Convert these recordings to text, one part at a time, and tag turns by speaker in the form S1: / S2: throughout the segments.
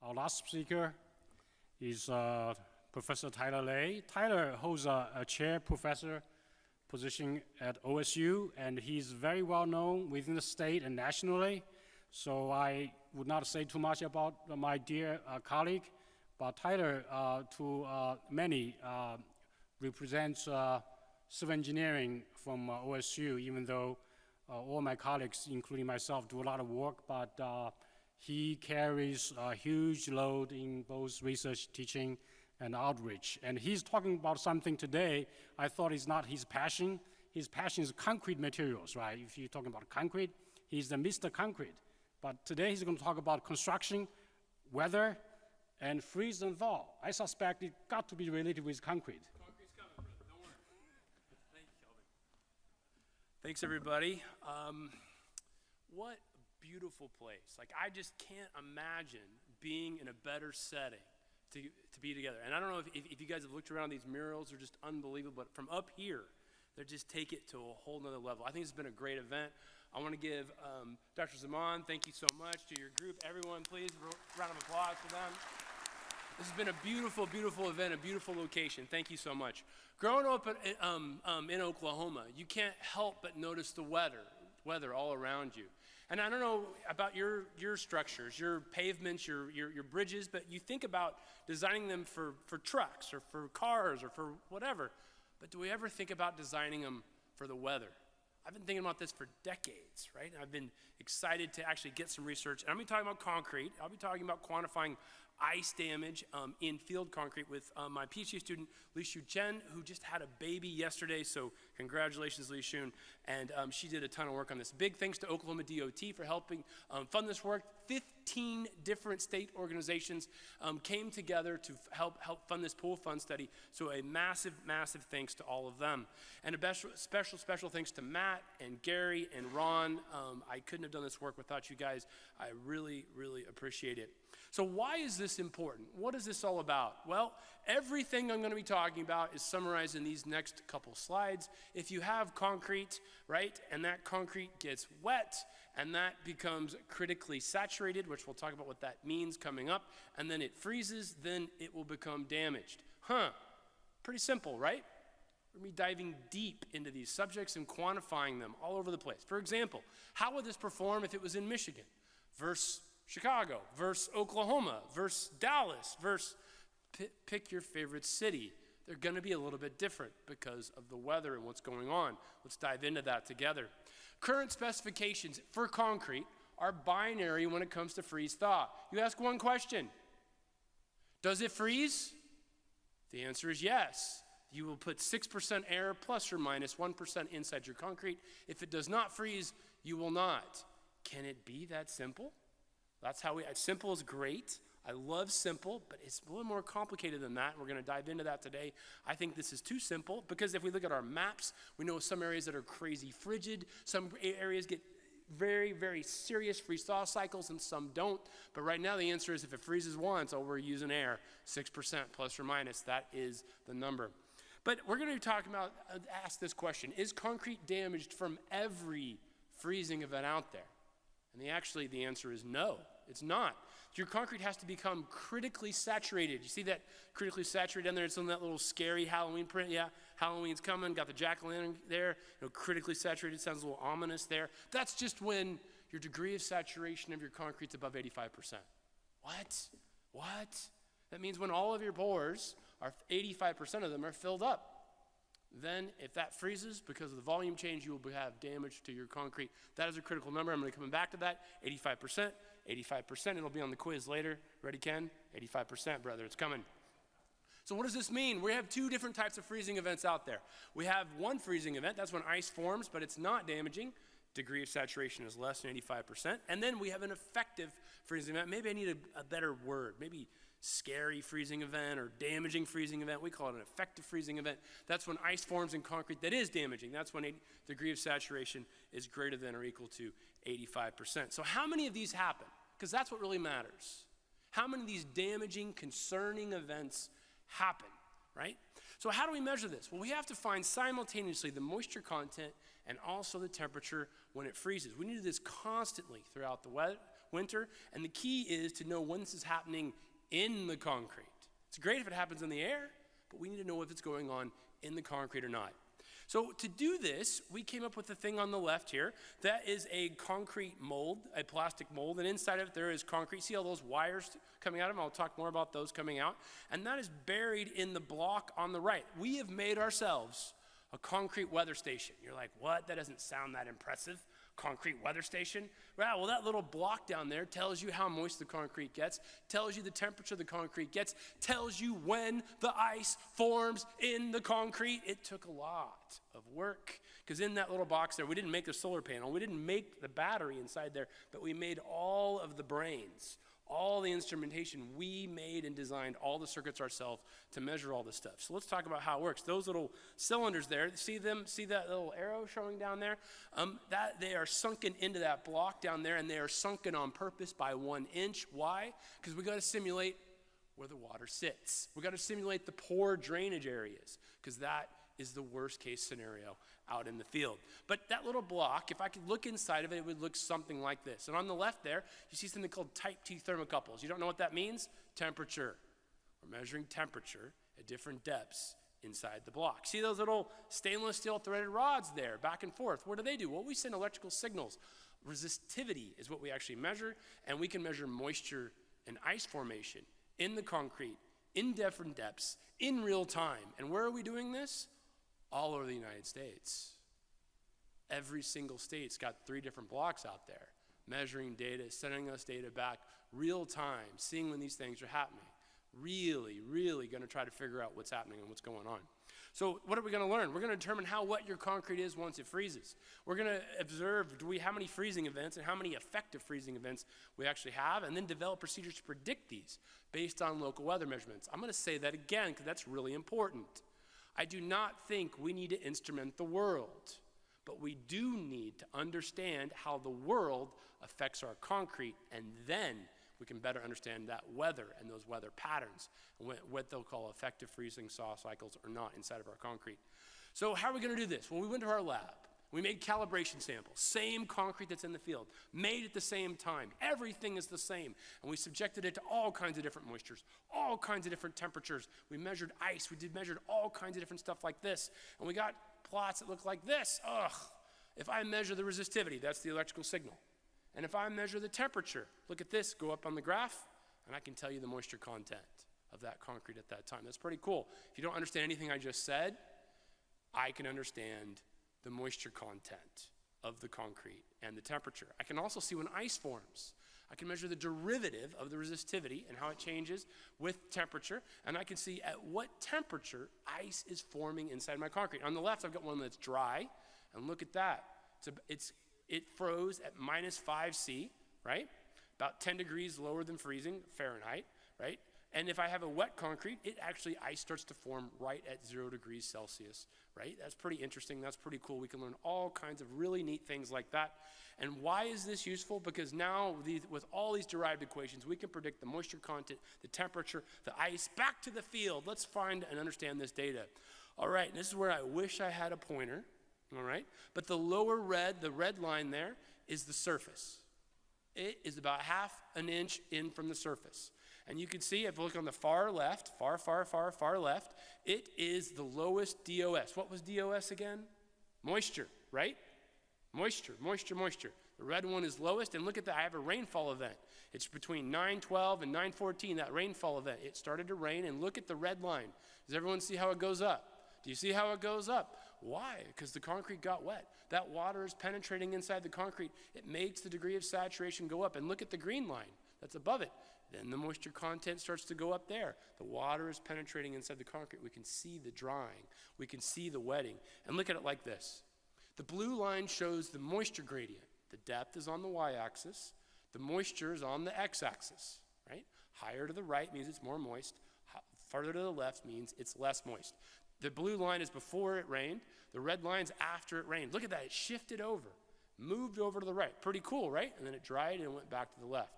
S1: Our last speaker is Professor Tyler Lay. Tyler holds a chair professor position at OSU, and he's very well known within the state and nationally. So I would not say too much about my dear colleague, but Tyler, to many, represents civil engineering from OSU, even though all my colleagues, including myself, do a lot of work, but he carries a huge load in both research, teaching, and outreach. And he's talking about something today I thought is not his passion. His passion is concrete materials, right? If you're talking about concrete, he's the Mr. Concrete. But today he's going to talk about construction, weather, and freeze and thaw. I suspect it got to be related with concrete.
S2: Concrete's coming, brother. Don't worry. Thank you, Kelvin. Thanks, everybody. What a beautiful place. Like, I just can't imagine being in a better setting to be together. And I don't know if you guys have looked around, these murals are just unbelievable, but from up here, they just take it to a whole nother level. I think it's been a great event. I want to give Dr. Zaman, thank you so much, to your group. Everyone, please, round of applause for them. This has been a beautiful, beautiful event, a beautiful location. Thank you so much. Growing up in Oklahoma, you can't help but notice the weather all around you. And I don't know about your structures, your pavements, your bridges, but you think about designing them for trucks or for cars or for whatever. But do we ever think about designing them for the weather? I've been thinking about this for decades, right? I've been excited to actually get some research. And I'm going to be talking about concrete. I'll be talking about quantifying ice damage in field concrete with my PhD student, Li Shu Chen, who just had a baby yesterday. So congratulations, Li Shun. And she did a ton of work on this. Big thanks to Oklahoma DOT for helping fund this work. 15 different state organizations came together to help fund this pool fund study. So a massive, massive thanks to all of them. And a special thanks to Matt and Gary and Ron. I couldn't have done this work without you guys. I really, really appreciate it. So why is this important? What is this all about? Well, everything I'm going to be talking about is summarized in these next couple slides. If you have concrete, right, and that concrete gets wet, and that becomes critically saturated, which we'll talk about what that means coming up, and then it freezes, then it will become damaged. Pretty simple, right? We're going to be diving deep into these subjects and quantifying them all over the place. For example, how would this perform if it was in Michigan versus Chicago versus Oklahoma versus Dallas versus pick your favorite city? They're going to be a little bit different because of the weather and what's going on. Let's dive into that together. Current specifications for concrete are binary when it comes to freeze-thaw. You ask one question: does it freeze? The answer is yes. You will put 6% air plus or minus 1% inside your concrete. If it does not freeze, you will not. Can it be that simple? That's how simple is great. I love simple, but it's a little more complicated than that. We're going to dive into that today. I think this is too simple because if we look at our maps, we know some areas that are crazy frigid. Some areas get very, very serious freeze-thaw cycles and some don't. But right now the answer is if it freezes once, we're using air, 6% plus or minus. That is the number. But we're going to be talking about, ask this question: is concrete damaged from every freezing event out there? And the answer is no, it's not. Your concrete has to become critically saturated. You see that critically saturated down there? It's on that little scary Halloween print. Yeah, Halloween's coming. Got the jack-o'-lantern there. Critically saturated sounds a little ominous there. That's just when your degree of saturation of your concrete's above 85%. What? That means when all of your pores are 85% of them are filled up. Then if that freezes because of the volume change, you will have damage to your concrete. That is a critical number. I'm going to come back to that. 85%. It'll be on the quiz later. Ready, Ken? 85%, brother. It's coming. So what does this mean? We have two different types of freezing events out there. We have one freezing event. That's when ice forms, but it's not damaging. Degree of saturation is less than 85%. And then we have an effective freezing event. Maybe I need a better word. Maybe scary freezing event or damaging freezing event. We call it an effective freezing event. That's when ice forms in concrete that is damaging. That's when a degree of saturation is greater than or equal to 85%. So how many of these happen? Because that's what really matters. How many of these damaging, concerning events happen, right? So how do we measure this? Well, we have to find simultaneously the moisture content and also the temperature when it freezes. We need to do this constantly throughout the winter, and the key is to know when this is happening in the concrete. It's great if it happens in the air, but we need to know if it's going on in the concrete or not. So to do this, we came up with the thing on the left here. That is a concrete mold, a plastic mold, and inside of it there is concrete. See all those wires coming out of them? I'll talk more about those coming out. And that is buried in the block on the right. We have made ourselves a concrete weather station. You're like, what? That doesn't sound that impressive. Concrete weather station? Well, that little block down there tells you how moist the concrete gets, tells you the temperature the concrete gets, tells you when the ice forms in the concrete. It took a lot of work, because in that little box there, we didn't make the solar panel, we didn't make the battery inside there, but we made all of the brains, all the instrumentation. We made and designed all the circuits ourselves to measure all this stuff. So let's talk about how it works. Those little cylinders there, see them? See that little arrow showing down there? That they are sunken into that block down there, and they are sunken on purpose by 1 inch. Why? Because we got to simulate where the water sits. We got to simulate the poor drainage areas, because that is the worst case scenario out in the field. But that little block, if I could look inside of it, it would look something like this. And on the left there, you see something called type T thermocouples. You don't know what that means? Temperature. We're measuring temperature at different depths inside the block. See those little stainless steel threaded rods there, back and forth? What do? Well, we send electrical signals. Resistivity is what we actually measure, and we can measure moisture and ice formation in the concrete, in different depths, in real time. And where are we doing this? All over the United States. Every single state's got 3 different blocks out there, measuring data, sending us data back, real time, seeing when these things are happening. Really, really going to try to figure out what's happening and what's going on. So what are we going to learn? We're going to determine how wet your concrete is once it freezes. We're going to observe how many freezing events and how many effective freezing events we actually have, and then develop procedures to predict these based on local weather measurements. I'm going to say that again because that's really important. I do not think we need to instrument the world, but we do need to understand how the world affects our concrete, and then we can better understand that weather and those weather patterns, and what they'll call effective freezing thaw cycles or not inside of our concrete. So how are we going to do this? Well, we went to our lab. We made calibration samples, same concrete that's in the field, made at the same time. Everything is the same. And we subjected it to all kinds of different moistures, all kinds of different temperatures. We measured ice. We measured all kinds of different stuff like this. And we got plots that look like this. Ugh. If I measure the resistivity, that's the electrical signal. And if I measure the temperature, look at this, go up on the graph, and I can tell you the moisture content of that concrete at that time. That's pretty cool. If you don't understand anything I just said, I can understand the moisture content of the concrete and the temperature. I can also see when ice forms. I can measure the derivative of the resistivity and how it changes with temperature, and I can see at what temperature ice is forming inside my concrete. On the left, I've got one that's dry, and look at that. It froze at -5°C, right? About 10 degrees lower than freezing Fahrenheit, right? And if I have a wet concrete, ice starts to form right at 0 degrees Celsius, right? That's pretty interesting. That's pretty cool. We can learn all kinds of really neat things like that. And why is this useful? Because now with all these derived equations, we can predict the moisture content, the temperature, the ice, back to the field. Let's find and understand this data. All right, and this is where I wish I had a pointer, all right? But the red line there is the surface. It is about ½ an inch in from the surface. And you can see, if you look on the far left, far left, it is the lowest DOS. What was DOS again? Moisture, right? Moisture. The red one is lowest, and look at that, I have a rainfall event. It's between 9:12 and 9:14, that rainfall event. It started to rain, and look at the red line. Does everyone see how it goes up? Do you see how it goes up? Why? Because the concrete got wet. That water is penetrating inside the concrete. It makes the degree of saturation go up, and look at the green line that's above it. Then the moisture content starts to go up there. The water is penetrating inside the concrete. We can see the drying. We can see the wetting. And look at it like this. The blue line shows the moisture gradient. The depth is on the y-axis. The moisture is on the x-axis, right? Higher to the right means it's more moist. Farther to the left means it's less moist. The blue line is before it rained. The red line's after it rained. Look at that. It shifted over, moved over to the right. Pretty cool, right? And then it dried and went back to the left.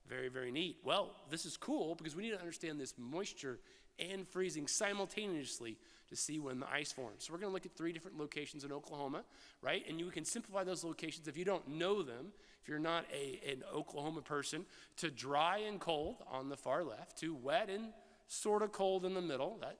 S2: Very, very neat. Well, this is cool because we need to understand this moisture and freezing simultaneously to see when the ice forms. So we're going to look at 3 different locations in Oklahoma, right? And you can simplify those locations if you don't know them, if you're not an Oklahoma person, to dry and cold on the far left, to wet and sort of cold in the middle, that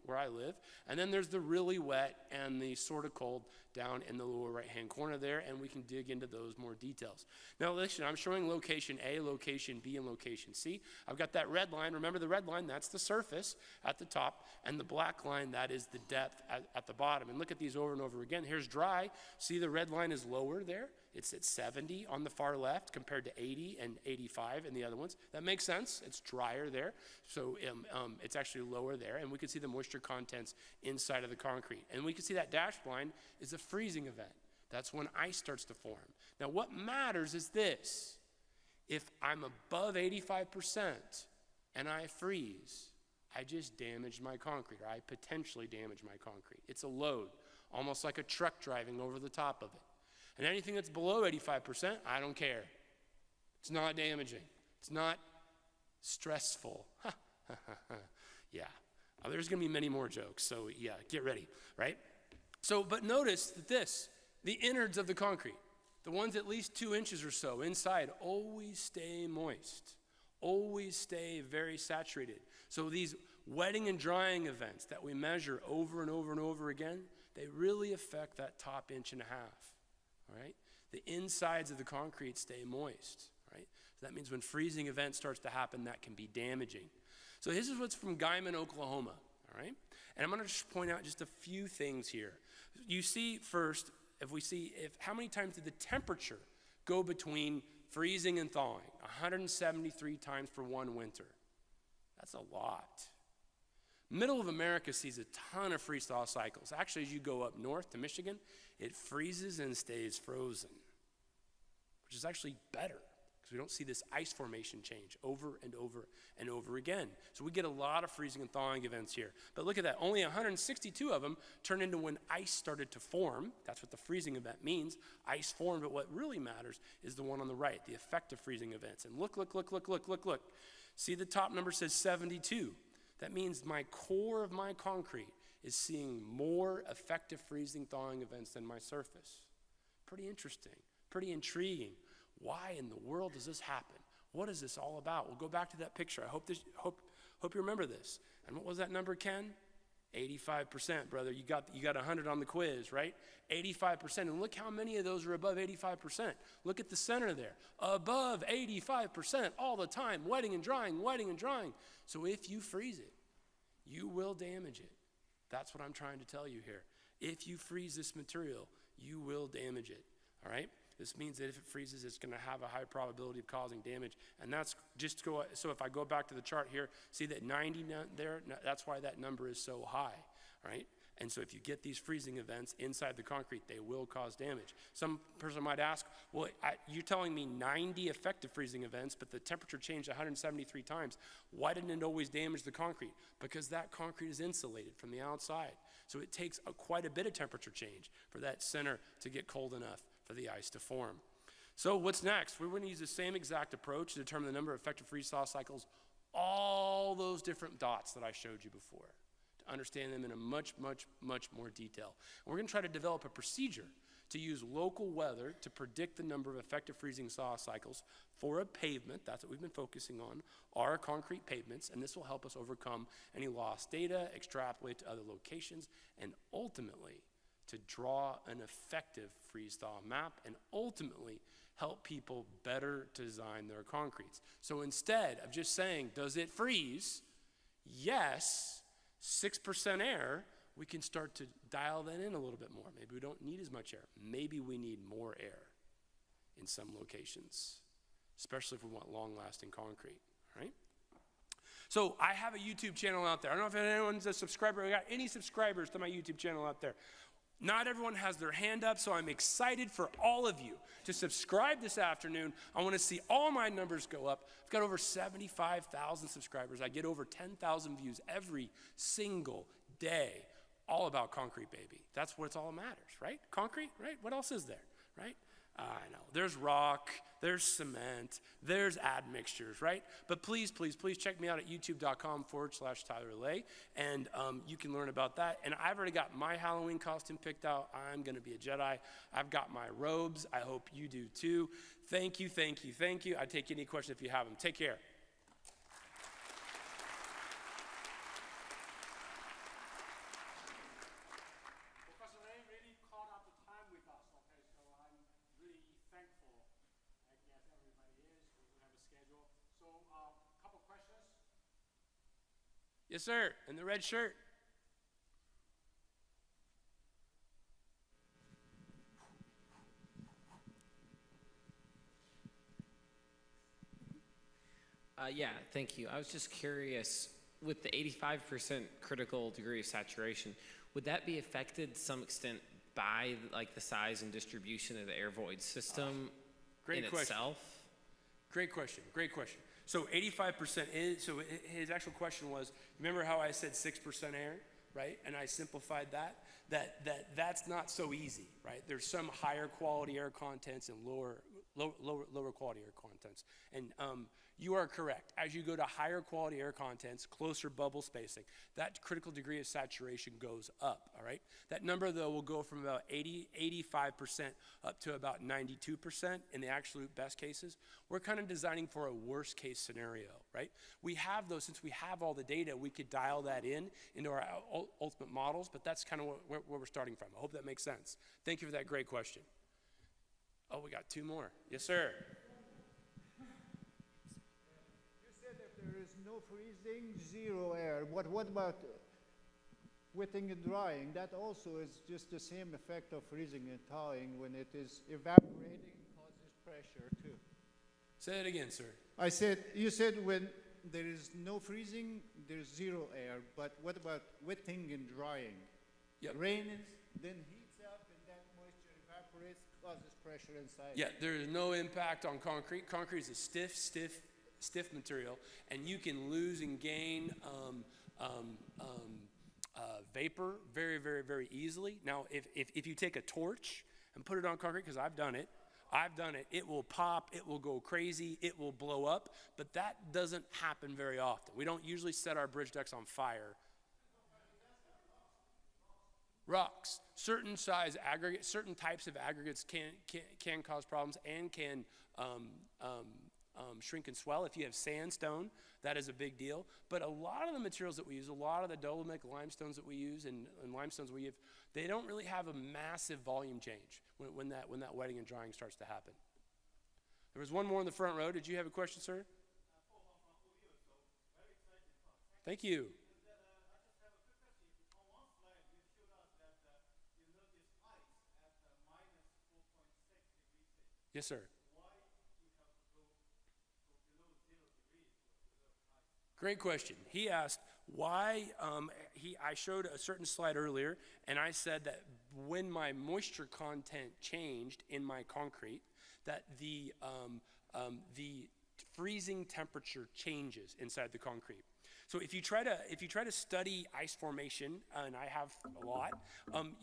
S2: where I live. And then there's the really wet and the sort of cold down in the lower right-hand corner there, and we can dig into those more details. Now listen, I'm showing location A, location B, and location C. I've got that red line. Remember the red line, that's the surface at the top, and the black line, that is the depth at the bottom. And look at these over and over again. Here's dry. See the red line is lower there. It's at 70 on the far left compared to 80 and 85 in the other ones. That makes sense. It's drier there. So it's actually lower there. And we can see the moisture contents inside of the concrete. And we can see that dashed line is a freezing event. That's when ice starts to form. Now what matters is this. If I'm above 85% and I freeze, I just damaged my concrete, or I potentially damaged my concrete. It's a load, almost like a truck driving over the top of it. And anything that's below 85%, I don't care. It's not damaging. It's not stressful. Yeah. There's going to be many more jokes, so yeah, get ready, right? So, but notice that the innards of the concrete, the ones at least 2 inches or so inside, always stay moist, always stay very saturated. So these wetting and drying events that we measure over and over and over again, they really affect that top 1.5 inches. All right? The insides of the concrete stay moist, right? So that means when freezing event starts to happen, that can be damaging. So this is what's from Guyman, Oklahoma, all right? And I'm going to just point out just a few things here. You see first, how many times did the temperature go between freezing and thawing? 173 times for one winter. That's a lot. Middle of America sees a ton of freeze-thaw cycles. Actually, as you go up north to Michigan, it freezes and stays frozen, which is actually better because we don't see this ice formation change over and over and over again. So we get a lot of freezing and thawing events here. But look at that. Only 162 of them turn into when ice started to form. That's what the freezing event means. Ice formed, but what really matters is the one on the right, the effective freezing events. And look. See the top number says 72. That means my core of my concrete is seeing more effective freezing thawing events than my surface. Pretty interesting, pretty intriguing. Why in the world does this happen? What is this all about? We'll go back to that picture. I hope you remember this. And what was that number, Ken? 85%, brother. You got 100 on the quiz, right? 85%. And look how many of those are above 85%. Look at the center there. Above 85% all the time. Wetting and drying. So if you freeze it, you will damage it. That's what I'm trying to tell you here. If you freeze this material, you will damage it, all right? This means that if it freezes, it's going to have a high probability of causing damage. And that's just so if I go back to the chart here, see that 90 there, that's why that number is so high, right? And so if you get these freezing events inside the concrete, they will cause damage. Some person might ask, well, you're telling me 90 effective freezing events, but the temperature changed 173 times. Why didn't it always damage the concrete? Because that concrete is insulated from the outside. So it takes quite a bit of temperature change for that center to get cold enough for the ice to form. So what's next? We're going to use the same exact approach to determine the number of effective freeze-thaw cycles, all those different dots that I showed you before, to understand them in a much more detail. And we're going to try to develop a procedure to use local weather to predict the number of effective freezing thaw cycles for a pavement, that's what we've been focusing on, our concrete pavements, and this will help us overcome any lost data, extrapolate to other locations, and ultimately to draw an effective freeze-thaw map and ultimately help people better design their concretes. So instead of just saying, does it freeze? Yes, 6% air, we can start to dial that in a little bit more. Maybe we don't need as much air. Maybe we need more air in some locations, especially if we want long-lasting concrete, right? So I have a YouTube channel out there. I don't know if anyone's a subscriber. I got any subscribers to my YouTube channel out there. Not everyone has their hand up, so I'm excited for all of you to subscribe this afternoon. I want to see all my numbers go up. I've got over 75,000 subscribers. I get over 10,000 views every single day, all about concrete, baby. That's what's all matters, right? Concrete, right? What else is there, right? I know. There's rock, there's cement, there's admixtures, right? But please, please, please check me out at youtube.com/TylerLay, and you can learn about that. And I've already got my Halloween costume picked out. I'm going to be a Jedi. I've got my robes. I hope you do too. Thank you, thank you, thank you. I take any questions if you have them. Take care.
S1: Professor Ray really caught up the time with us, okay, so I'm really thankful. I guess everybody is, we have a schedule. So, couple questions?
S2: Yes, sir, in the red shirt.
S3: Yeah, thank you. I was just curious, with the 85% critical degree of saturation, would that be affected to some extent by like the size and distribution of the air void system
S2: Great
S3: in
S2: question.
S3: itself?
S2: Great question, great question. So 85% is, so his actual question was, remember how I said 6% air, right? And I simplified that? That's not so easy, right? There's some higher quality air contents and lower quality air contents. And you are correct. As you go to higher quality air contents, closer bubble spacing, that critical degree of saturation goes up, all right? That number, though, will go from about 85% up to about 92% in the absolute best cases. We're kind of designing for a worst case scenario, right? We have those, since we have all the data, we could dial that into our ultimate models, but that's kind of where we're starting from. I hope that makes sense. Thank you for that great question. Oh, we got two more. Yes, sir.
S4: You said if there is no freezing, zero air. What about wetting and drying? That also is just the same effect of freezing and thawing. When it is evaporating, causes pressure too.
S2: Say it again, sir.
S4: You said when there is no freezing, there's zero air. But what about wetting and drying?
S2: Yep.
S4: Rain then heats up and that moisture evaporates, causes pressure inside.
S2: Yeah, there is no impact on concrete. Concrete is a stiff material, and you can lose and gain vapor very, very, very easily. Now, if you take a torch and put it on concrete, because I've done it, it will pop, it will go crazy, it will blow up, but that doesn't happen very often. We don't usually set our bridge decks on fire. Rocks, certain size aggregates, certain types of aggregates can cause problems and can shrink and swell. If you have sandstone, that is a big deal. But a lot of the materials that we use, a lot of the dolomitic limestones that we use and limestones we have, they don't really have a massive volume change when that wetting and drying starts to happen. There was one more in the front row. Did you have a question, sir? Thank you. Yes, sir. Great question. He asked why, I showed a certain slide earlier, and I said that when my moisture content changed in my concrete, that the freezing temperature changes inside the concrete. So if you try to study ice formation, and I have a lot,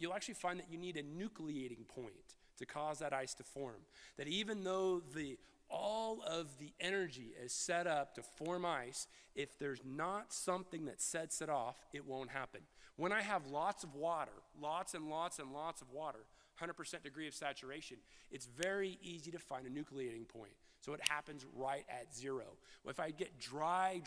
S2: you'll actually find that you need a nucleating point to cause that ice to form. That even though all of the energy is set up to form ice, if there's not something that sets it off, it won't happen. When I have lots of water, lots and lots and lots of water, 100% degree of saturation, it's very easy to find a nucleating point. So it happens right at zero. If I get dry,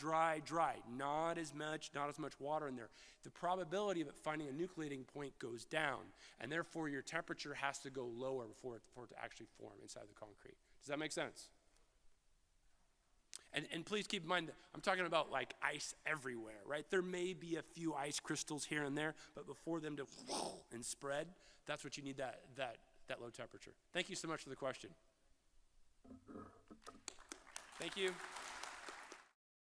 S2: not as much water in there, the probability of it finding a nucleating point goes down, and therefore your temperature has to go lower for it to actually form inside the concrete. Does that make sense? And please keep in mind that I'm talking about like ice everywhere, right? There may be a few ice crystals here and there, but before them to and spread, that's what you need, that low temperature. Thank you so much for the question. Thank you.